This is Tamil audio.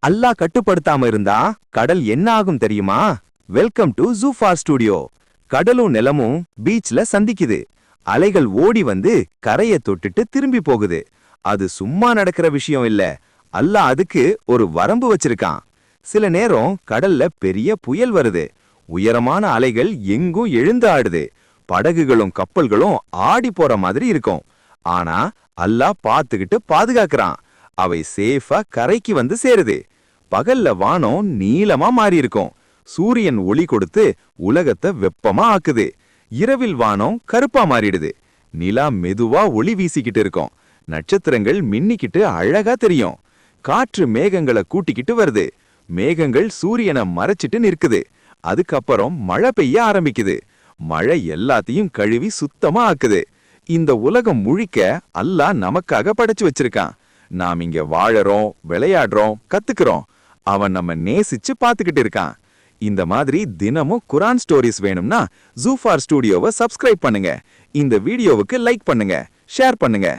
அல்லாஹ் கட்டுப்படுத்தாம இருந்தா கடல் என்ன ஆகும் தெரியுமா? Welcome to Jufar studio. கடலும் நிலமும் பீச்ல சந்திக்குது. அலைகள் ஓடி வந்து கரைய தொட்டுட்டு திரும்பி போகுது. அது சும்மா நடக்கிற விஷயம் இல்ல. அல்லாஹ் அதுக்கு ஒரு வரம்பு வச்சிருக்கான். சில நேரம் கடல்ல பெரிய புயல் வருது. உயரமான அலைகள் எங்கும் எழுந்து ஆடுது. படகுகளும் கப்பல்களும் ஆடி போற மாதிரி இருக்கும். ஆனா அல்லாஹ் பாத்துக்கிட்டு பாதுகாக்கிறான். அவை சேஃபா கரைக்கு வந்து சேருது. பகல்ல வானம் நீளமா மாறி இருக்கும். சூரியன் ஒளி கொடுத்து உலகத்தை வெப்பமா ஆக்குது. இரவில் வானம் கருப்பா மாறிடுது. நிலா மெதுவா ஒளி வீசிக்கிட்டு இருக்கும். நட்சத்திரங்கள் மின்னிக்கிட்டு அழகா தெரியும். காற்று மேகங்களை கூட்டிக்கிட்டு வருது. மேகங்கள் சூரியனை மறைச்சிட்டு நிற்குது. அதுக்கப்புறம் மழை பெய்ய ஆரம்பிக்குது. மழை எல்லாத்தையும் கழுவி சுத்தமா ஆக்குது. இந்த உலகம் முழிக்க அல்லாஹ் நமக்காக படைச்சு வச்சிருக்கான். நாம் இங்க வாழறோம், விளையாடுறோம், கத்துக்கிறோம். அவன் நம்ம நேசிச்சு பாத்துக்கிட்டு இருக்கான். இந்த மாதிரி தினமும் குரான் ஸ்டோரிஸ் வேணும்னா ஜூஃபார் ஸ்டுடியோவை சப்ஸ்கிரைப் பண்ணுங்க. இந்த வீடியோவுக்கு லைக் பண்ணுங்க, ஷேர் பண்ணுங்க.